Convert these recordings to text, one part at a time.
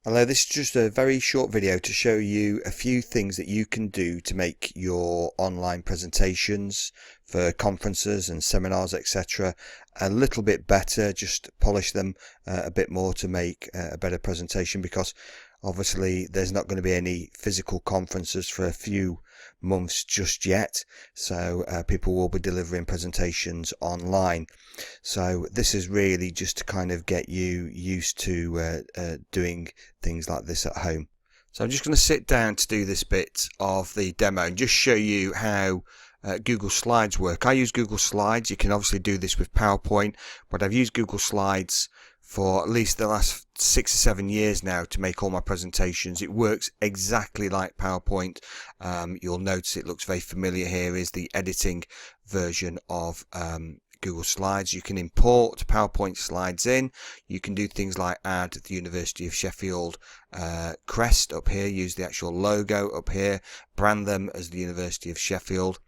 Hello, this is just a very short video to show you a few things that you can do to make your online presentations for conferences and seminars, etc., a little bit better. Just polish them a bit more to make a better presentation, because obviously there's not going to be any physical conferences for a few months just yet, so people will be delivering presentations online. So this is really just to kind of get you used to doing things like this at home. So I'm just going to sit down to do this bit of the demo and just show you how Google Slides work. I use Google Slides. You can obviously do this with PowerPoint, but I've used Google Slides for at least the last 6 or 7 years now to make all my presentations. It works exactly like PowerPoint. You'll notice it looks very familiar. Here is the editing version of Google Slides. You can import PowerPoint slides in. You can do things like add the University of Sheffield crest up here, use the actual logo up here, brand them as the University of Sheffield,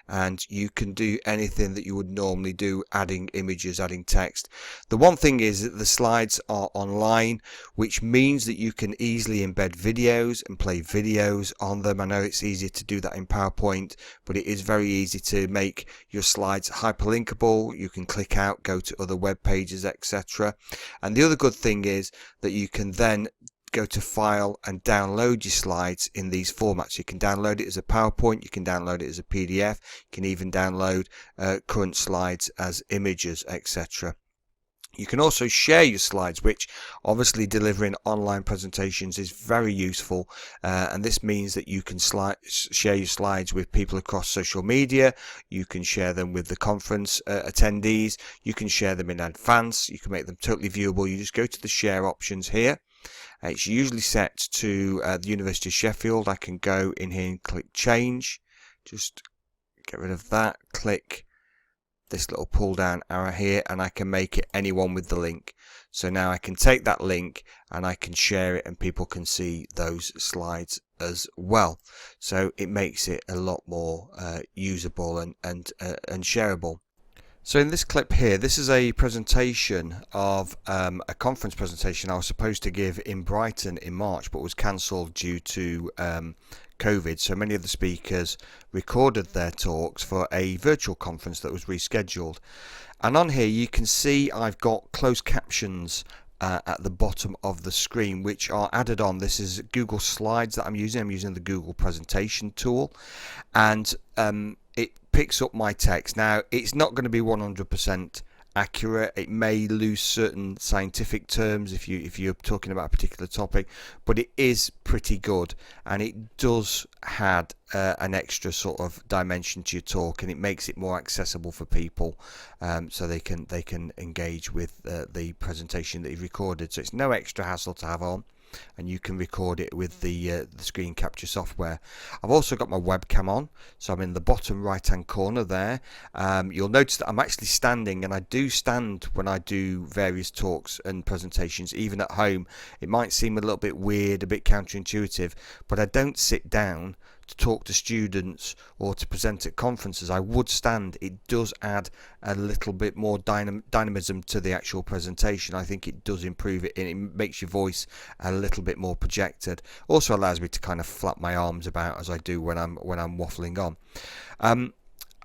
and you can do anything that you would normally do, adding images, adding text. The one thing is that the slides are online, which means that you can easily embed videos and play videos on them. I know it's easier to do that in PowerPoint, but it is very easy to make your slides hyperlinkable. You can click out, go to other web pages, etc. And the other good thing is that you can then go to File and download your slides in these formats. You can download it as a PowerPoint, you can download it as a PDF, you can even download current slides as images, etc. You can also share your slides, which obviously delivering online presentations is very useful, and this means that you can share your slides with people across social media. You can share them with the conference attendees. You can share them in advance. You can make them totally viewable. You just go to the share options here. It's usually set to the University of Sheffield. I can go in here and click change. Just get rid of that. Click this little pull down arrow here, and I can make it anyone with the link. So now I can take that link and I can share it, and people can see those slides as well. So it makes it a lot more usable and shareable. So in this clip here, this is a presentation of a conference presentation I was supposed to give in Brighton in March, but was cancelled due to COVID. So many of the speakers recorded their talks for a virtual conference that was rescheduled. And on here you can see I've got closed captions at the bottom of the screen, which are added on. This is Google Slides that I'm using. I'm using the Google presentation tool, and it picks up my text. Now, it's not going to be 100% accurate. It may lose certain scientific terms if you're talking about a particular topic, but it is pretty good, and it does add an extra sort of dimension to your talk, and it makes it more accessible for people, so they can engage with the presentation that you've recorded. So it's no extra hassle to have on, and you can record it with the screen capture software. I've also got my webcam on, so I'm in the bottom right hand corner there. You'll notice that I'm actually standing, and I do stand when I do various talks and presentations, even at home. It might seem a little bit weird, a bit counterintuitive, but I don't sit down to talk to students or to present at conferences. I would stand. It does add a little bit more dynamism to the actual presentation. I think it does improve it, and it makes your voice a little bit more projected. Also allows me to kind of flap my arms about as I do when I'm waffling on.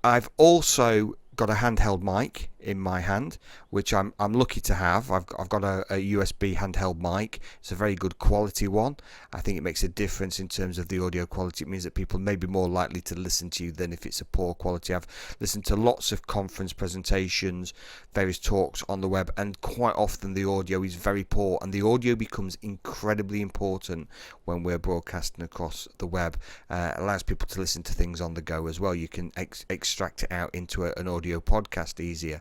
I've also got a handheld mic in my hand, which I'm lucky to have. I've got a USB handheld mic. It's a very good quality one. I think it makes a difference in terms of the audio quality. It means that people may be more likely to listen to you than if it's a poor quality. I've listened to lots of conference presentations, various talks on the web, and quite often the audio is very poor, and the audio becomes incredibly important when we're broadcasting across the web. It allows people to listen to things on the go as well. You can extract it out into an audio podcast easier.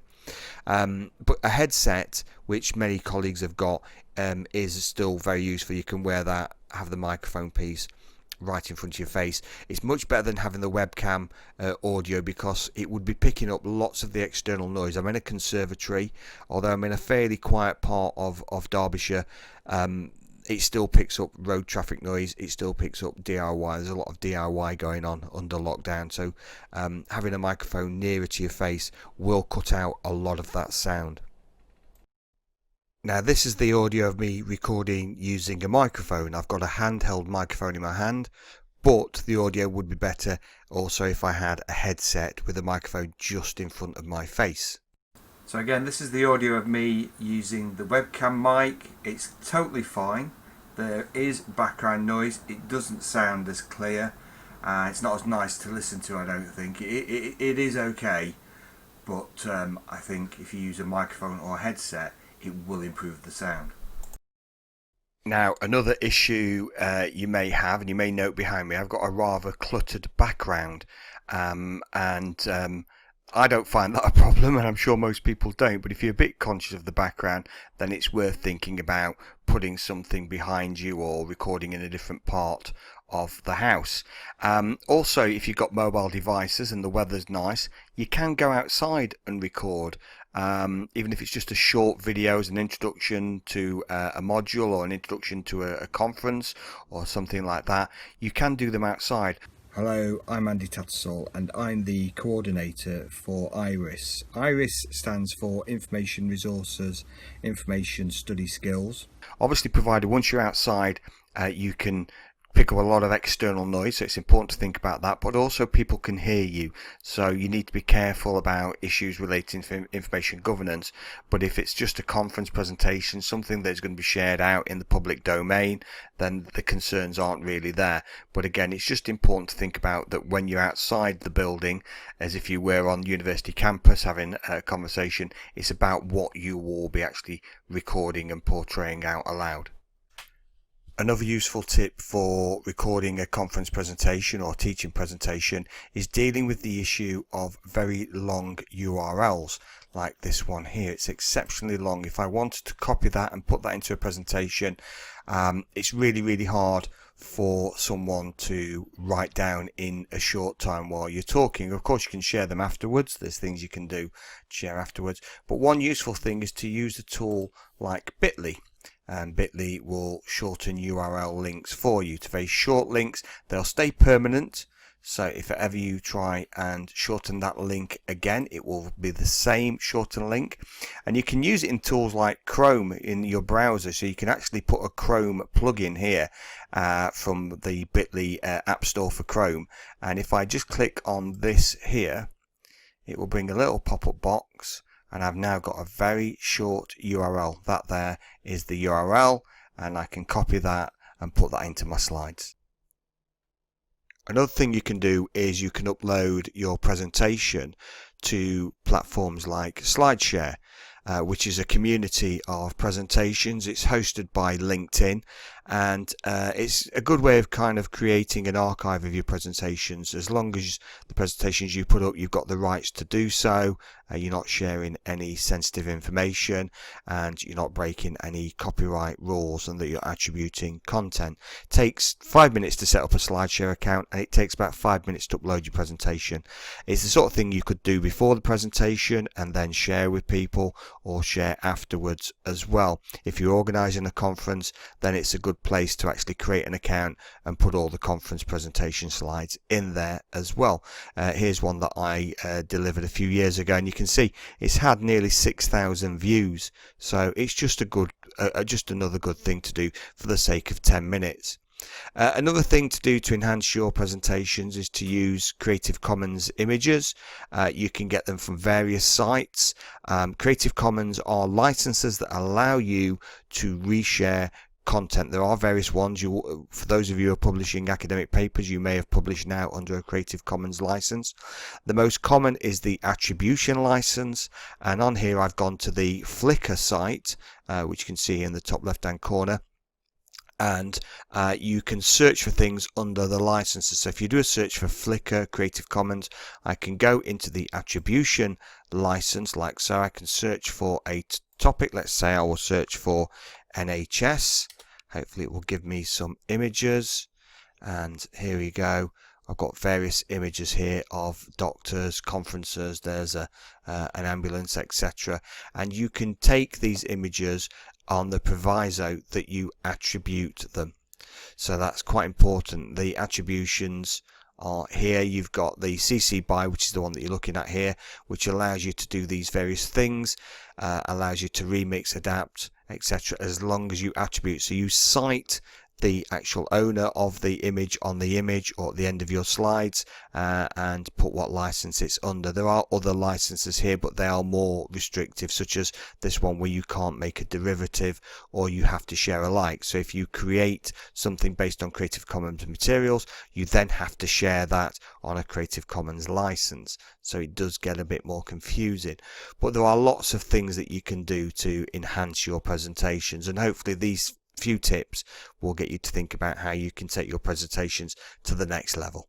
But a headset, which many colleagues have got, is still very useful. You can wear that, have the microphone piece right in front of your face. It's much better than having the webcam audio, because it would be picking up lots of the external noise. I'm in a conservatory, although I'm in a fairly quiet part of Derbyshire. It still picks up road traffic noise. It still picks up DIY. There's a lot of DIY going on under lockdown, so having a microphone nearer to your face will cut out a lot of that sound. Now this is the audio of me recording using a microphone. I've got a handheld microphone in my hand, but the audio would be better also if I had a headset with a microphone just in front of my face. So again, this is the audio of me using the webcam mic. It's totally fine. There is background noise. It doesn't sound as clear. It's not as nice to listen to, I don't think. It is okay, but I think if you use a microphone or a headset, it will improve the sound. Now, another issue you may have, and you may note behind me, I've got a rather cluttered background, and I don't find that a problem, and I'm sure most people don't, but if you're a bit conscious of the background, then it's worth thinking about putting something behind you or recording in a different part of the house. Also, if you've got mobile devices and the weather's nice, you can go outside and record. Even if it's just a short video as an introduction to a module or an introduction to a conference or something like that, you can do them outside. Hello, I'm Andy Tattersall and I'm the coordinator for IRIS. IRIS stands for Information Resources, Information Study Skills. Obviously, provided once you're outside, you can pick up a lot of external noise, so it's important to think about that, but also people can hear you, so you need to be careful about issues relating to information governance. But if it's just a conference presentation, something that's going to be shared out in the public domain, then the concerns aren't really there. But again, it's just important to think about that when you're outside the building, as if you were on university campus having a conversation, it's about what you will be actually recording and portraying out aloud. Another useful tip for recording a conference presentation or teaching presentation is dealing with the issue of very long URLs like this one here. It's exceptionally long. If I wanted to copy that and put that into a presentation, it's really hard for someone to write down in a short time while you're talking. Of course, you can share them afterwards. There's things you can do to share afterwards. But one useful thing is to use a tool like Bitly. And Bitly will shorten URL links for you to very short links. They'll stay permanent. So if ever you try and shorten that link again, it will be the same shortened link. And you can use it in tools like Chrome in your browser. So you can actually put a Chrome plugin here from the Bitly App Store for Chrome. And if I just click on this here, it will bring a little pop-up box. And I've now got a very short URL. That there is the URL, and I can copy that and put that into my slides. Another thing you can do is you can upload your presentation to platforms like Slideshare, which is a community of presentations. It's hosted by LinkedIn, and it's a good way of kind of creating an archive of your presentations. As long as the presentations you put up, you've got the rights to do so, you're not sharing any sensitive information, and you're not breaking any copyright rules, and that you're attributing content. It takes 5 minutes to set up a Slideshare account, and it takes about 5 minutes to upload your presentation. It's the sort of thing you could do before the presentation and then share with people, or share afterwards as well. If you're organising a conference, then it's a good place to actually create an account and put all the conference presentation slides in there as well. Here's one that I delivered a few years ago, and you can see it's had nearly 6,000 views. So it's just a good, just another good thing to do for the sake of 10 minutes. Another thing to do to enhance your presentations is to use Creative Commons images. You can get them from various sites. Creative Commons are licenses that allow you to reshare content. There are various ones. For those of you who are publishing academic papers, you may have published now under a Creative Commons license. The most common is the attribution license, and on here I've gone to the Flickr site, which you can see in the top left hand corner. And you can search for things under the licenses. So if you do a search for Flickr Creative Commons, I can go into the attribution license like so. I can search for a topic. Let's say I will search for NHS. Hopefully it will give me some images, and here we go. I've got various images here of doctors, conferences, there's an ambulance, etc. And you can take these images on the proviso that you attribute them. So that's quite important. The attributions are here. You've got the CC BY, which is the one that you're looking at here, which allows you to do these various things, allows you to remix, adapt, etc., as long as you attribute. So you cite the actual owner of the image on the image or at the end of your slides, and put what license it's under. There are other licenses here, but they are more restrictive, such as this one where you can't make a derivative or you have to share alike. So if you create something based on Creative Commons materials, you then have to share that on a Creative Commons license. So it does get a bit more confusing, but there are lots of things that you can do to enhance your presentations, and hopefully these few tips will get you to think about how you can take your presentations to the next level.